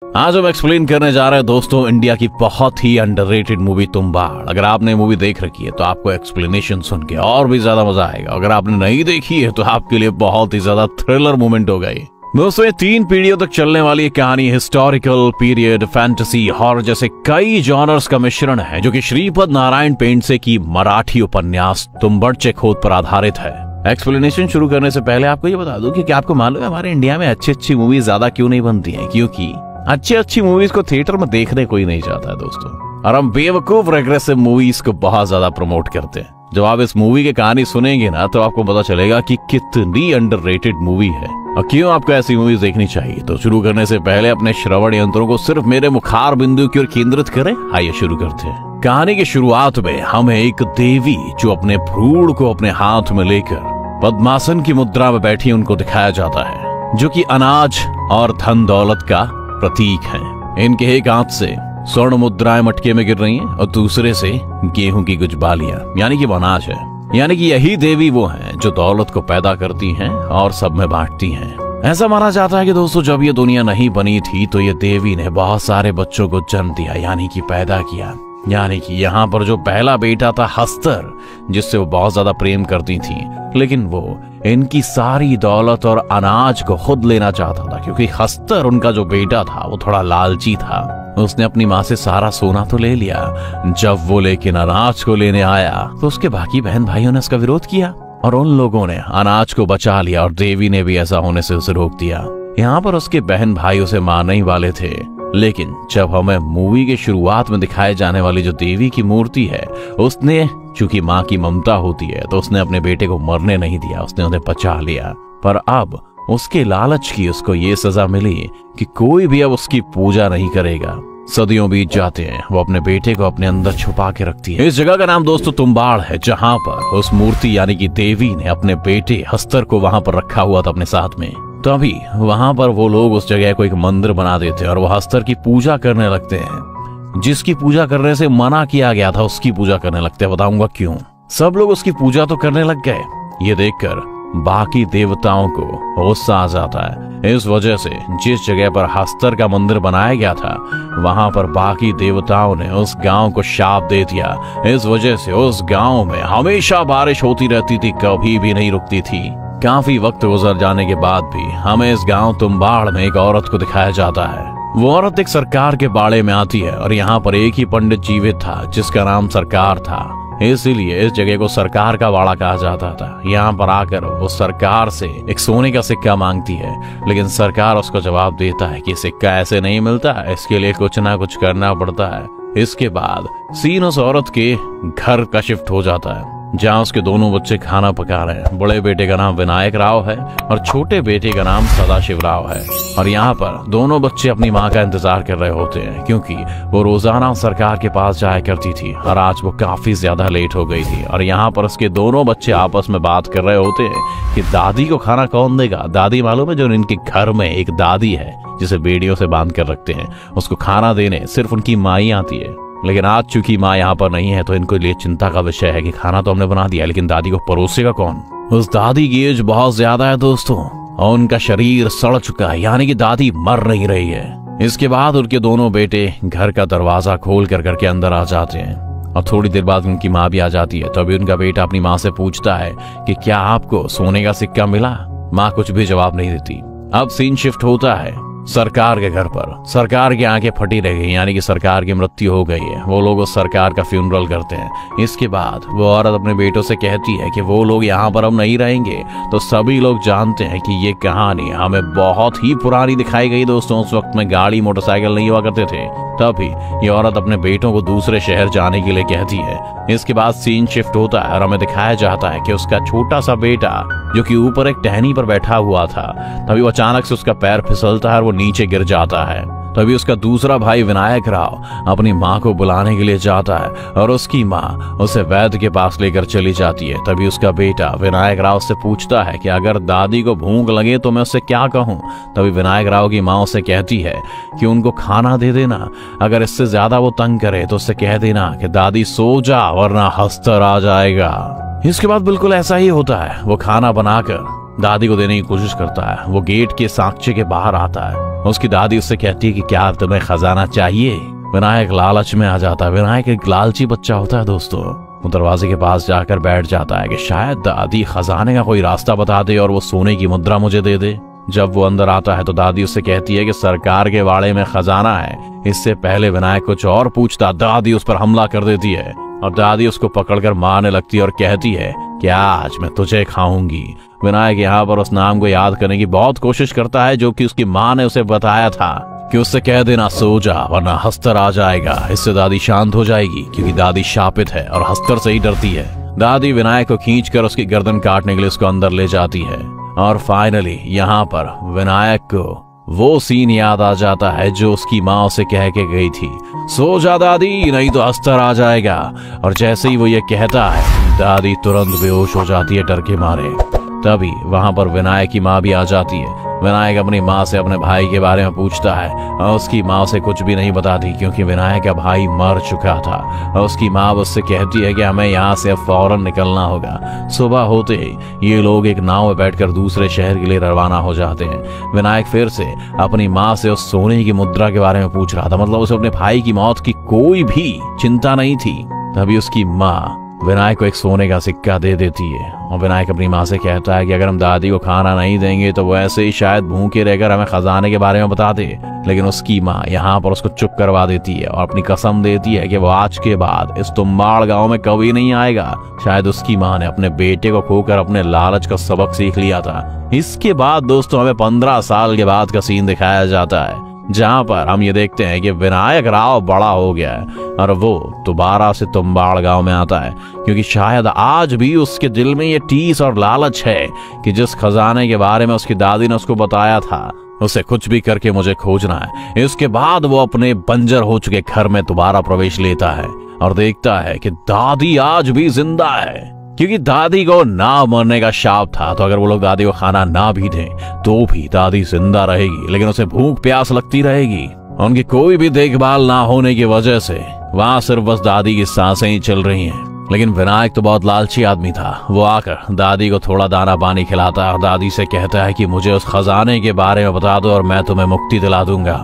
आज हम एक्सप्लेन करने जा रहे हैं दोस्तों इंडिया की बहुत ही अंडररेटेड मूवी तुम्बाड़। अगर आपने मूवी देख रखी है तो आपको एक्सप्लेनेशन सुन के और भी ज्यादा मजा आएगा। अगर आपने नहीं देखी है तो आपके लिए बहुत ही ज्यादा थ्रिलर मोमेंट होगा ये। दोस्तों ये 3 पीढ़ियों तक चलने वाली ये कहानी हिस्टोरिकल, पीरियड, फैंटेसी, हॉरर जैसे कई जॉनर्स का मिश्रण है, जो कि श्रीपद नारायण पेंडसे की मराठी उपन्यास तुम्बड़चे खोत पर आधारित है। एक्सप्लेनेशन शुरू करने से पहले आपको ये बता दूं कि क्या आपको मालूम है हमारे इंडिया में अच्छी मूवीज ज्यादा क्यों नहीं बनती हैं? क्योंकि अच्छी मूवीज को थिएटर में देखने कोई नहीं चाहता है दोस्तों, और हम बेवकूफ रेग्रेसिव मूवीज को बहुत ज्यादा प्रमोट करते हैं। जब आप इस मूवी की कहानी सुनेंगे ना तो आपको पता चलेगा कि कितनी अंडररेटेड मूवी है और क्यों आपको ऐसी मूवीज देखनी चाहिए। तो शुरू करने से पहले अपने श्रवण यंत्रों को सिर्फ मेरे मुखार बिंदु की ओर केंद्रित करें। आइए शुरू करते हैं। कहानी की शुरुआत में हमें एक देवी जो अपने भ्रूण को अपने हाथ में लेकर पद्मासन की मुद्रा में बैठी उनको दिखाया जाता है, जो कि अनाज और धन दौलत का प्रतीक है। इनके एक हाथ से स्वर्ण मुद्राएं मटके में गिर रही हैं और दूसरे से गेहूं की कुछ बालियां, यानी कि वो अनाज है। यानी कि यही देवी वो है जो दौलत को पैदा करती हैं और सब में बांटती हैं। ऐसा माना जाता है कि दोस्तों जब ये दुनिया नहीं बनी थी तो ये देवी ने बहुत सारे बच्चों को जन्म दिया, यानी कि पैदा किया। यानी कि यहाँ पर जो पहला बेटा था हस्तर, जिससे वो बहुत ज्यादा प्रेम करती थी, लेकिन वो इनकी सारी दौलत और अनाज को खुद लेना चाहता था, क्योंकि हस्तर उनका जो बेटा था वो थोड़ा लालची था। उसने अपनी माँ से सारा सोना तो ले लिया, जब वो लेकिन अनाज को लेने आया तो उसके बाकी बहन भाइयों ने उसका विरोध किया और उन लोगों ने अनाज को बचा लिया और देवी ने भी ऐसा होने से उसे रोक दिया। यहाँ पर उसके बहन भाई उसे मारने ही वाले थे, लेकिन जब हमें मूवी के शुरुआत में दिखाए जाने वाली जो देवी की मूर्ति है, उसने चूंकि माँ की ममता होती है तो उसने अपने बेटे को मरने नहीं दिया, उसने उन्हें बचा लिया। पर अब उसके लालच की उसको ये सजा मिली कि कोई भी अब उसकी पूजा नहीं करेगा। सदियों बीत जाते हैं, वो अपने बेटे को अपने अंदर छुपा के रखती है। इस जगह का नाम दोस्तों तुम्बाड़ है, जहाँ पर उस मूर्ति यानी कि देवी ने अपने बेटे हस्तर को वहां पर रखा हुआ था अपने साथ में। तो अभी वहां पर वो लोग उस जगह को एक मंदिर बना देते हैं और वो हस्तर की पूजा करने लगते हैं। जिसकी पूजा करने से मना किया गया था उसकी पूजा करने लगते हैं। बताऊंगा क्यों। सब लोग उसकी पूजा तो करने लग गए। ये देखकर बाकी देवताओं को गुस्सा आ जाता है। इस वजह से जिस जगह पर हस्तर का मंदिर बनाया गया था वहां पर बाकी देवताओं ने उस गांव को शाप दे दिया। इस वजह से उस गांव में हमेशा बारिश होती रहती थी, कभी भी नहीं रुकती थी। काफी वक्त गुजर जाने के बाद भी हमें इस गांव तुम्बाड़ में एक औरत को दिखाया जाता है। वो औरत एक सरकार के बाड़े में आती है और यहाँ पर एक ही पंडित जीवित था जिसका नाम सरकार था, इसीलिए इस जगह को सरकार का बाड़ा कहा जाता था। यहाँ पर आकर वो सरकार से एक सोने का सिक्का मांगती है, लेकिन सरकार उसको जवाब देता है कि सिक्का ऐसे नहीं मिलता, इसके लिए कुछ ना कुछ करना पड़ता है। इसके बाद सीन उस औरत के घर का शिफ्ट हो जाता है, जहाँ उसके दोनों बच्चे खाना पका रहे हैं। बड़े बेटे का नाम विनायक राव है और छोटे बेटे का नाम सदाशिव राव है। और यहाँ पर दोनों बच्चे अपनी माँ का इंतजार कर रहे होते हैं, क्योंकि वो रोजाना सरकार के पास जाया करती थी और आज वो काफी ज्यादा लेट हो गई थी। और यहाँ पर उसके दोनों बच्चे आपस में बात कर रहे होते हैं कि दादी को खाना कौन देगा। दादी मालूम है, जो इनके घर में एक दादी है जिसे बेड़ियों से बांध कर रखते हैं, उसको खाना देने सिर्फ उनकी माँ ही आती है। लेकिन आज चूंकि माँ यहाँ पर नहीं है तो इनको लिए चिंता का विषय है कि खाना तो हमने बना दिया, लेकिन दादी को परोसेगा कौन। उस दादी की एज बहुत ज्यादा है दोस्तों और उनका शरीर सड़ चुका है, यानी कि दादी मर नहीं रही है। इसके बाद उनके दोनों बेटे घर का दरवाजा खोल कर घर के अंदर आ जाते हैं और थोड़ी देर बाद उनकी माँ भी आ जाती है। तभी उनका बेटा अपनी माँ से पूछता है कि क्या आपको सोने का सिक्का मिला। माँ कुछ भी जवाब नहीं देती। अब सीन शिफ्ट होता है सरकार के घर पर। सरकार की आंखें फटी रह गई, यानी कि सरकार की मृत्यु हो गई है। वो लोग उस सरकार का फ्यूनरल करते हैं। इसके बाद वो औरत अपने बेटों से कहती है कि वो लोग यहाँ पर अब नहीं रहेंगे। तो सभी लोग जानते हैं कि ये कहानी हमें बहुत ही पुरानी दिखाई गई दोस्तों। उस वक्त में गाड़ी मोटरसाइकिल नहीं हुआ करते थे। तभी ये औरत अपने बेटों को दूसरे शहर जाने के लिए कहती है। इसके बाद सीन शिफ्ट होता है और हमें दिखाया जाता है कि उसका छोटा सा बेटा जो कि ऊपर एक टहनी पर बैठा हुआ था, तभी वो अचानक से उसका पैर फिसलता है और वो नीचे गिर जाता है। तभी उसका दूसरा भाई विनायक राव अपनी माँ को बुलाने के लिए जाता है और उसकी माँ उसे वैद्य के पास लेकर चली जाती है। तभी उसका बेटा विनायक राव से पूछता है कि अगर दादी को भूख लगे तो मैं उससे क्या कहूँ। तभी विनायक राव की माँ उसे कहती है कि उनको खाना दे देना, अगर इससे ज्यादा वो तंग करे तो उससे कह देना कि दादी सो जा वरना हस्तर आ जाएगा। इसके बाद बिल्कुल ऐसा ही होता है। वो खाना बनाकर दादी को देने की कोशिश करता है। वो गेट के साँचे के बाहर आता है उसकी दादी उससे कहती है कि क्या तुम्हें खजाना चाहिए। विनायक लालच में आ जाता है। विनायक एक लालची बच्चा होता है दोस्तों। वो दरवाजे के पास जाकर बैठ जाता है कि शायद दादी खजाने का कोई रास्ता बता दे और वो सोने की मुद्रा मुझे दे दे। जब वो अंदर आता है तो दादी उससे कहती है कि सरकार के वाड़े में खजाना है। इससे पहले विनायक कुछ और पूछता, दादी उस पर हमला कर देती है और दादी उसको पकड़कर मारने लगती है और कहती है कि आज मैं तुझे खाऊंगी। विनायक यहाँ पर उस नाम को याद करने की बहुत कोशिश करता है जो कि उसकी माँ ने उसे बताया था कि उससे कह देना सो जा वरना हस्तर आ जाएगा। इससे दादी शांत हो जाएगी क्योंकि दादी शापित है और हस्तर से ही डरती है। दादी विनायक को खींचकर उसकी गर्दन काटने के लिए उसको अंदर ले जाती है और फाइनली यहाँ पर विनायक को वो सीन याद आ जाता है जो उसकी माँ उसे कह के गई थी, सो जा दादी नहीं तो हस्तर आ जाएगा। और जैसे ही वो ये कहता है दादी तुरंत बेहोश हो जाती है डर के मारे। तभी वहां पर विनायक की माँ भी आ जाती है। विनायक अपनी माँ से अपने भाई के बारे में पूछता है और उसकी माँ उसे कुछ भी नहीं बताती क्योंकि विनायक का भाई मर चुका था। और उसकी माँ उससे कहती है कि हमें यहाँ से अब फौरन निकलना होगा। सुबह होते ही ये लोग एक नाव में बैठकर दूसरे शहर के लिए रवाना हो जाते हैं। विनायक फिर से अपनी माँ से उस सोने की मुद्रा के बारे में पूछ रहा था, मतलब उसे अपने भाई की मौत की कोई भी चिंता नहीं थी। तभी उसकी माँ विनायक को एक सोने का सिक्का दे देती है और विनायक अपनी माँ से कहता है कि अगर हम दादी को खाना नहीं देंगे तो वो ऐसे ही शायद भूखे रहकर हमें खजाने के बारे में बता दे। लेकिन उसकी माँ यहाँ पर उसको चुप करवा देती है और अपनी कसम देती है कि वो आज के बाद इस तुम्बाड़ गांव में कभी नहीं आएगा। शायद उसकी माँ ने अपने बेटे को खोकर अपने लालच का सबक सीख लिया था। इसके बाद दोस्तों हमें 15 साल के बाद का सीन दिखाया जाता है जहां पर हम ये देखते हैं कि विनायक राव बड़ा हो गया है और वो दोबारा से तुम्बाड़ गांव में आता है क्योंकि शायद आज भी उसके दिल में ये टीस और लालच है कि जिस खजाने के बारे में उसकी दादी ने उसको बताया था उसे कुछ भी करके मुझे खोजना है। इसके बाद वो अपने बंजर हो चुके घर में दोबारा प्रवेश लेता है और देखता है कि दादी आज भी जिंदा है क्योंकि दादी को ना मरने का शाप था। तो अगर वो लोग दादी को खाना ना भी दें तो भी दादी जिंदा रहेगी, लेकिन उसे भूख प्यास लगती रहेगी। उनकी कोई भी देखभाल ना होने की वजह से वहां सिर्फ बस दादी की सांसें ही चल रही हैं। लेकिन विनायक तो बहुत लालची आदमी था। वो आकर दादी को थोड़ा दाना पानी खिलाता है और दादी से कहता है कि मुझे उस खजाने के बारे में बता दो और मैं तुम्हें मुक्ति दिला दूंगा।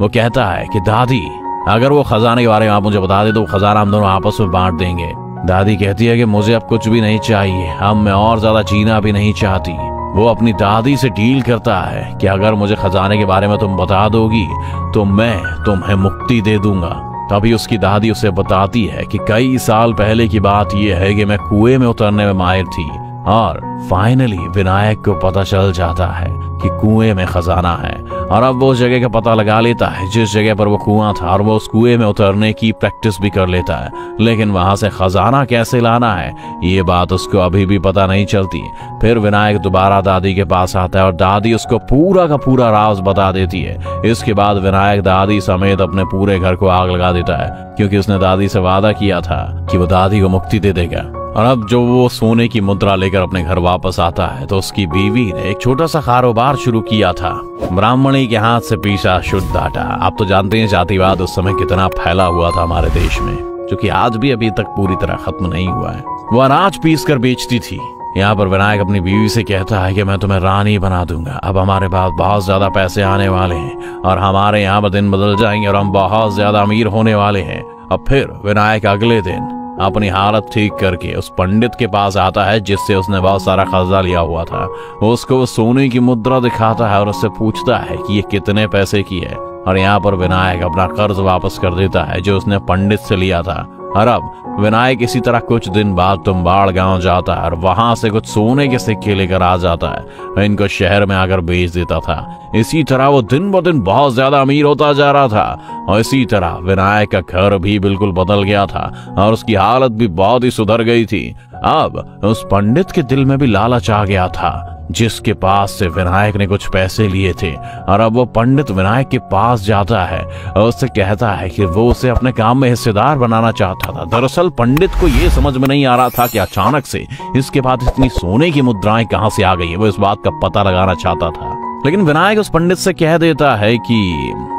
वो कहता है कि दादी अगर वो खजाने के बारे में आप मुझे बता दे तो वो खजाना हम दोनों आपस में बांट देंगे। दादी कहती है कि मुझे अब कुछ भी नहीं चाहिए, अब मैं और ज्यादा जीना भी नहीं चाहती। वो अपनी दादी से डील करता है कि अगर मुझे खजाने के बारे में तुम बता दोगी तो मैं तुम्हें मुक्ति दे दूंगा। तभी उसकी दादी उसे बताती है कि कई साल पहले की बात यह है कि मैं कुएं में उतरने में माहिर थी और फाइनली विनायक को पता चल जाता है कि कुएं में खजाना है और अब वो उस जगह का पता लगा लेता है जिस जगह पर वो कुआं था और वो उस कुएं में उतरने की प्रैक्टिस भी कर लेता है। लेकिन वहां से खजाना कैसे लाना है ये बात उसको अभी भी पता नहीं चलती। फिर विनायक दोबारा दादी के पास आता है और दादी उसको पूरा का पूरा राज बता देती है। इसके बाद विनायक दादी समेत अपने पूरे घर को आग लगा देता है क्योंकि उसने दादी से वादा किया था कि वो दादी को मुक्ति दे देगा। और अब जो वो सोने की मुद्रा लेकर अपने घर वापस आता है तो उसकी बीवी ने एक छोटा सा कारोबार शुरू किया था, ब्राह्मणी के हाथ से पीसा शुद्ध आटा। आप तो जानते हैं जातिवाद उस समय कितना फैला हुआ था हमारे देश में, जो कि आज भी अभी तक पूरी तरह खत्म नहीं हुआ है। वो अनाज पीस कर बेचती थी। यहाँ पर विनायक अपनी बीवी से कहता है कि मैं तुम्हें रानी बना दूंगा। अब हमारे पास बहुत ज्यादा पैसे आने वाले हैं और हमारे यहाँ पर दिन बदल जाएंगे और हम बहुत ज्यादा अमीर होने वाले हैं। अब फिर विनायक अगले दिन अपनी हालत ठीक करके उस पंडित के पास आता है जिससे उसने बहुत सारा कर्जा लिया हुआ था। वो उसको सोने की मुद्रा दिखाता है और उससे पूछता है कि ये कितने पैसे की है। और यहाँ पर विनायक अपना कर्ज वापस कर देता है जो उसने पंडित से लिया था। और अब विनायक इसी तरह कुछ दिन बाद तुम्बाड़ गांव जाता है और वहां से कुछ सोने के सिक्के लेकर आ जाता है। इनको शहर में आकर बेच देता था। इसी तरह वो दिन ब दिन बहुत ज्यादा अमीर होता जा रहा था और इसी तरह विनायक का घर भी बिल्कुल बदल गया था और उसकी हालत भी बहुत ही सुधर गई थी। अब उस पंडित के दिल में भी लालच आ गया था जिसके पास से विनायक ने कुछ पैसे लिए थे। और अब वो पंडित विनायक के पास जाता है और उससे कहता है कि वो उसे अपने काम में हिस्सेदार बनाना चाहता था। दरअसल पंडित को ये समझ में नहीं आ रहा था कि अचानक से इसके पास इतनी सोने की मुद्राएं कहां से आ गई है। वो इस बात का पता लगाना चाहता था, लेकिन विनायक उस पंडित से कह देता है कि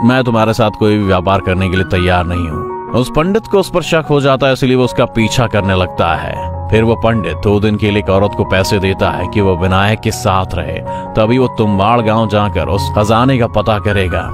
मैं तुम्हारे साथ कोई भी व्यापार करने के लिए तैयार नहीं हूँ। उस पंडित को उस पर शक हो जाता है, इसलिए वो उसका पीछा करने लगता है। फिर वो पंडित 2 दिन के लिए एक औरत को पैसे देता है कि वो विनायक के साथ रहे, तभी वो तुम्बाड़ गांव जाकर उस खजाने का पता करेगा।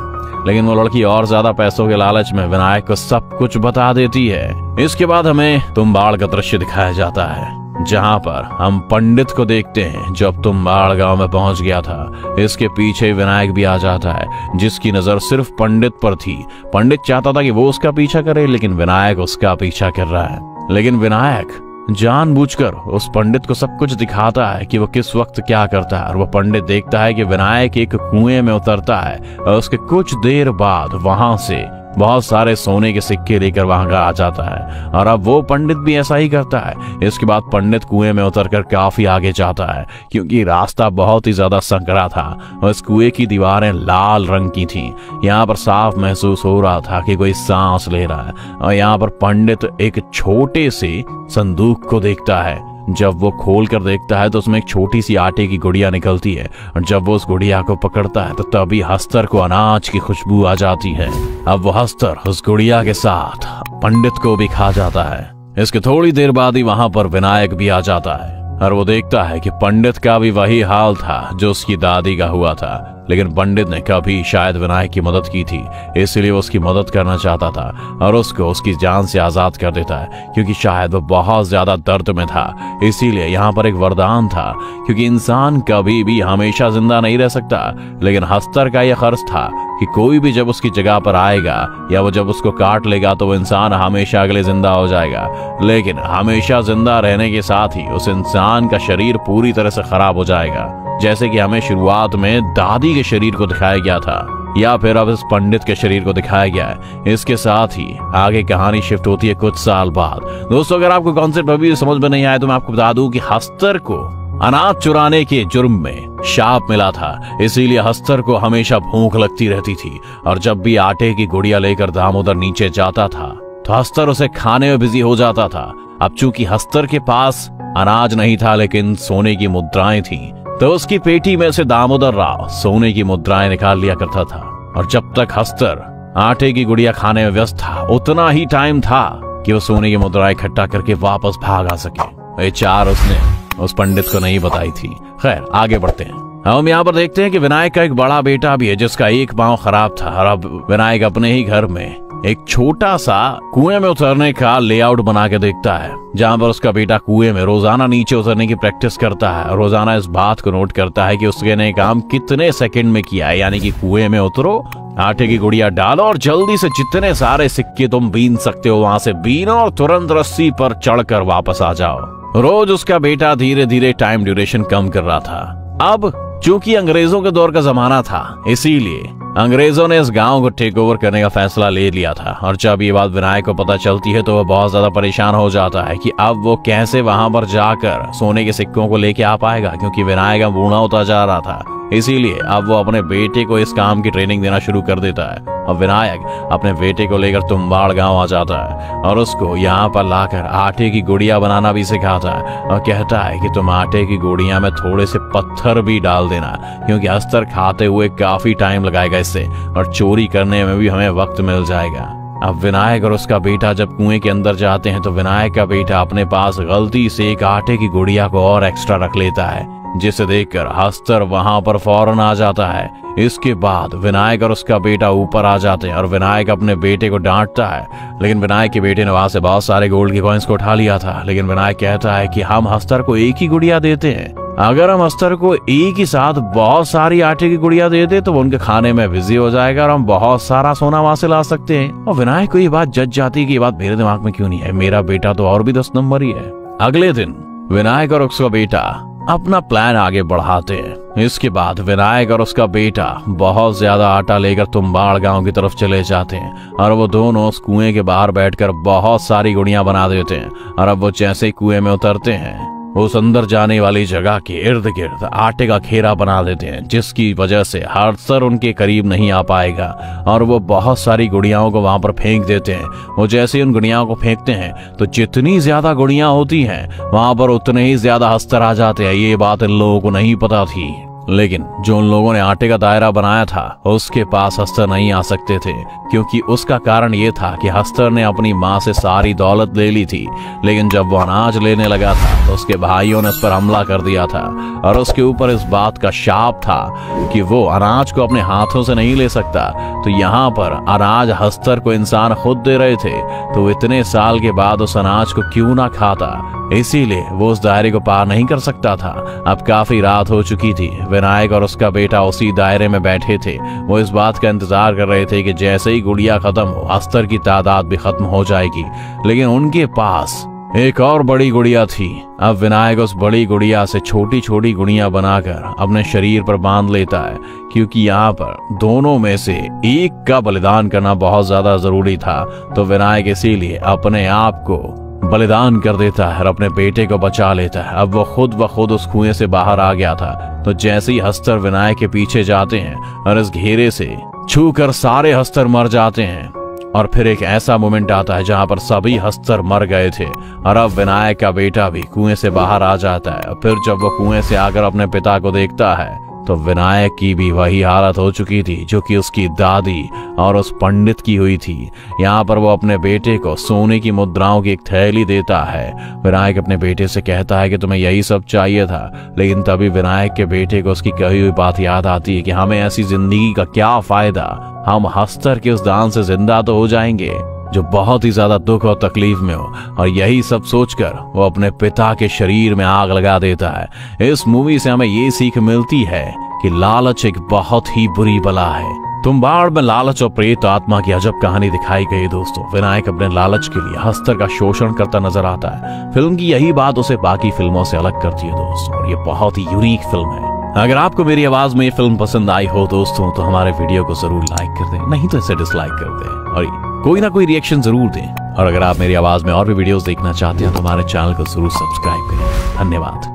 लेकिन वो लड़की और ज्यादा पैसों के लालच में विनायक को सब कुछ बता देती है। इसके बाद हमें तुम्बाड़ का दृश्य दिखाया जाता है, जहां पर हम पंडित को देखते हैं जो अब तुम्बाड़ गांव में पहुंच गया था। इसके पीछे विनायक भी आ जाता है, जिसकी नजर सिर्फ पंडित पर थी। पंडित चाहता था कि वो उसका पीछा करे, लेकिन विनायक उसका पीछा कर रहा है। लेकिन विनायक जानबूझकर उस पंडित को सब कुछ दिखाता है कि वो किस वक्त क्या करता है। और वो पंडित देखता है कि विनायक एक कुएं में उतरता है और उसके कुछ देर बाद वहां से बहुत सारे सोने के सिक्के लेकर वहां का आ जाता है। और अब वो पंडित भी ऐसा ही करता है। इसके बाद पंडित कुएं में उतरकर काफी आगे जाता है, क्योंकि रास्ता बहुत ही ज्यादा संकरा था और इस कुएं की दीवारें लाल रंग की थीं। यहाँ पर साफ महसूस हो रहा था कि कोई सांस ले रहा है। और यहाँ पर पंडित एक छोटे से संदूक को देखता है। जब वो खोल कर देखता है तो उसमें एक छोटी सी आटे की गुड़िया निकलती है, और जब वो उस गुड़िया को पकड़ता है तो तभी हस्तर को अनाज की खुशबू आ जाती है। अब वो हस्तर उस गुड़िया के साथ पंडित को भी खा जाता है। इसके थोड़ी देर बाद ही वहां पर विनायक भी आ जाता है और वो देखता है कि पंडित का भी वही हाल था जो उसकी दादी का हुआ था। लेकिन पंडित ने कभी शायद विनायक की मदद की थी, इसलिए वो उसकी मदद करना चाहता था और उसको उसकी जान से आजाद कर देता है, क्योंकि शायद वो बहुत ज्यादा दर्द में था। इसीलिए यहाँ पर एक वरदान था, क्योंकि इंसान कभी भी हमेशा जिंदा नहीं रह सकता। लेकिन हस्तर का यह खर्च था कि कोई भी जब उसकी जगह पर आएगा या वो जब उसको काट लेगा तो वो इंसान हमेशा अगले जिंदा हो जाएगा। लेकिन हमेशा जिंदा रहने के साथ ही उस इंसान का शरीर पूरी तरह से खराब हो जाएगा, जैसे कि हमें शुरुआत में दादी के शरीर को दिखाया गया था, या फिर अब इस पंडित के शरीर को दिखाया गया है। इसके साथ ही आगे कहानी शिफ्ट होती है कुछ साल बाद। दोस्तों, अगर आपको कॉन्सेप्ट अभी समझ में नहीं आया तो मैं आपको बता दूं कि हस्तर को अनाज चुराने के जुर्म में शाप मिला था, इसीलिए हस्तर को हमेशा भूख लगती रहती थी। और जब भी आटे की गुड़िया लेकर दामोदर नीचे जाता था तो हस्तर उसे खाने में बिजी हो जाता था। अब चूंकि हस्तर के पास अनाज नहीं था लेकिन सोने की मुद्राएं थीं, तो उसकी पेटी में से दामोदर राव सोने की मुद्राएं निकाल लिया करता था। और जब तक हस्तर आटे की गुड़िया खाने में व्यस्त था, उतना ही टाइम था कि वो सोने की मुद्राएं इकट्ठा करके वापस भाग आ सके। ये चार उसने उस पंडित को नहीं बताई थी। खैर, आगे बढ़ते हैं। हम यहाँ पर देखते हैं कि विनायक का एक बड़ा बेटा भी है जिसका एक पांव खराब था, और अब विनायक अपने ही घर में एक छोटा सा कुएं में उतरने का लेआउट बना के देखता है, जहां पर उसका बेटा कुएं में रोजाना नीचे उतरने की प्रैक्टिस करता है। रोजाना इस बात को नोट करता है कि उसके ने काम कितने सेकंड में किया है, यानी कि कुएं में उतरो, आटे की गुड़िया डालो और जल्दी से जितने सारे सिक्के तुम बीन सकते हो वहां से बीनो और तुरंत रस्सी पर चढ़कर वापस आ जाओ। रोज उसका बेटा धीरे धीरे टाइम ड्यूरेशन कम कर रहा था। अब चूंकि अंग्रेजों के दौर का जमाना था, इसीलिए अंग्रेजों ने इस गांव को टेक ओवर करने का फैसला ले लिया था। और जब ये बात विनायक को पता चलती है तो वह बहुत ज्यादा परेशान हो जाता है कि अब वो कैसे वहां पर जाकर सोने के सिक्कों को लेके आ पाएगा, क्योंकि विनायक अब बूढ़ा होता जा रहा था। इसीलिए अब वो अपने बेटे को इस काम की ट्रेनिंग देना शुरू कर देता है। और विनायक अपने बेटे को लेकर तुम्बाड़ गांव आ जाता है और उसको यहाँ पर लाकर आटे की गुड़िया बनाना भी सिखाता है, और कहता है कि तुम आटे की गुड़िया में थोड़े से पत्थर भी डाल देना, क्योंकि अस्तर खाते हुए काफी टाइम लगाएगा इससे, और चोरी करने में भी हमें वक्त मिल जाएगा। अब विनायक और उसका बेटा जब कुएं के अंदर जाते हैं तो विनायक का बेटा अपने पास गलती से एक आटे की गुड़िया को और एक्स्ट्रा रख लेता है, जिसे देखकर हस्तर वहां पर फौरन आ जाता है। इसके बाद विनायक और उसका बेटा ऊपर आ जाते हैं और विनायक अपने बेटे को डांटता है, लेकिन विनायक के बेटे ने वहां से बहुत सारे गोल्ड के कॉइन्स को उठा लिया था। लेकिन विनायक कहता है कि हम हस्तर को एक ही गुड़िया देते हैं, अगर हम हस्तर को एक ही साथ बहुत सारी आटे की गुड़िया दे दे तो वो उनके खाने में बिजी हो जाएगा और हम बहुत सारा सोना वहां से ला सकते हैं। और विनायक को ये बात जज जाती है कि ये बात मेरे दिमाग में क्यों नहीं है, मेरा बेटा तो और भी 10 नंबर ही है। अगले दिन विनायक और उसका बेटा अपना प्लान आगे बढ़ाते हैं। इसके बाद विनायक और उसका बेटा बहुत ज्यादा आटा लेकर तुम्बाड़ गांव की तरफ चले जाते हैं और वो दोनों उस कुएं के बाहर बैठकर बहुत सारी गुड़ियां बना देते हैं। और अब वो जैसे ही कुएं में उतरते हैं उस अंदर जाने वाली जगह के इर्द गिर्द आटे का घेरा बना देते हैं, जिसकी वजह से हस्तर उनके करीब नहीं आ पाएगा। और वो बहुत सारी गुड़ियाओं को वहां पर फेंक देते हैं। वो जैसे उन गुड़ियाओं को फेंकते हैं तो जितनी ज्यादा गुड़ियां होती हैं वहां पर उतने ही ज्यादा हस्तर आ जाते हैं। ये बात इन लोगों को नहीं पता थी। लेकिन जो उन लोगों ने आटे का दायरा बनाया था उसके पास हस्तर नहीं आ सकते थे, क्योंकि उसका कारण ये था कि हस्तर ने अपनी माँ से सारी दौलत ले ली थी। लेकिन जब वो अनाज लेने लगा था तो उसके भाइयों ने उस पर हमला कर दिया था और उसके ऊपर इस बात का शाप था कि वो अनाज को अपने हाथों से नहीं ले सकता। तो यहाँ पर अनाज हस्तर को इंसान खुद दे रहे थे, तो इतने साल के बाद उस अनाज को क्यों ना खाता, इसीलिए वो उस दायरे को पार नहीं कर सकता था। अब काफी रात हो चुकी थी। विनायक और उसका बेटा उसी दायरे में बैठे थे। वो इस बात का इंतजार कर रहे थे कि जैसे ही गुड़िया खत्म हो हस्तर की तादाद भी खत्म हो जाएगी। लेकिन उनके पास एक और बड़ी गुड़िया थी। अब विनायक उस बड़ी गुड़िया से छोटी छोटी गुड़िया बनाकर अपने शरीर पर बांध लेता है, क्योंकि यहाँ पर दोनों में से एक का बलिदान करना बहुत ज्यादा जरूरी था। तो विनायक इसीलिए अपने आप को बलिदान कर देता है और अपने बेटे को बचा लेता है। अब वो खुद ब खुद उस कुएं से बाहर आ गया था। तो जैसे ही हस्तर विनायक के पीछे जाते हैं और इस घेरे से छूकर सारे हस्तर मर जाते हैं, और फिर एक ऐसा मोमेंट आता है जहां पर सभी हस्तर मर गए थे और अब विनायक का बेटा भी कुएं से बाहर आ जाता है। फिर जब वो कुएं से आकर अपने पिता को देखता है तो विनायक की भी वही हालत हो चुकी थी जो कि उसकी दादी और उस पंडित की हुई थी। यहाँ पर वो अपने बेटे को सोने की मुद्राओं की एक थैली देता है। विनायक अपने बेटे से कहता है कि तुम्हें यही सब चाहिए था, लेकिन तभी विनायक के बेटे को उसकी कही हुई बात याद आती है कि हमें ऐसी जिंदगी का क्या फायदा, हम हस्तर के उस दान से जिंदा तो हो जाएंगे जो बहुत ही ज्यादा दुख और तकलीफ में हो। और यही सब सोचकर वो अपने पिता के शरीर में आग लगा देता है। इस मूवी से हमें ये सीख मिलती है कि लालच एक बहुत ही बुरी बला है। तुम्बाड़ में लालच और प्रेत आत्मा की अजब कहानी दिखाई गई दोस्तों। विनायक अपने लालच के लिए हस्तर का शोषण करता नजर आता है। फिल्म की यही बात उसे बाकी फिल्मों से अलग करती है दोस्तों, और ये बहुत ही यूनिक फिल्म है। अगर आपको मेरी आवाज में ये फिल्म पसंद आई हो दोस्तों तो हमारे वीडियो को जरूर लाइक कर दें, नहीं तो इसे डिसलाइक कर दें और कोई ना कोई रिएक्शन जरूर दें। और अगर आप मेरी आवाज में और भी वीडियोस देखना चाहते हैं तो हमारे चैनल को जरूर सब्सक्राइब करें। धन्यवाद।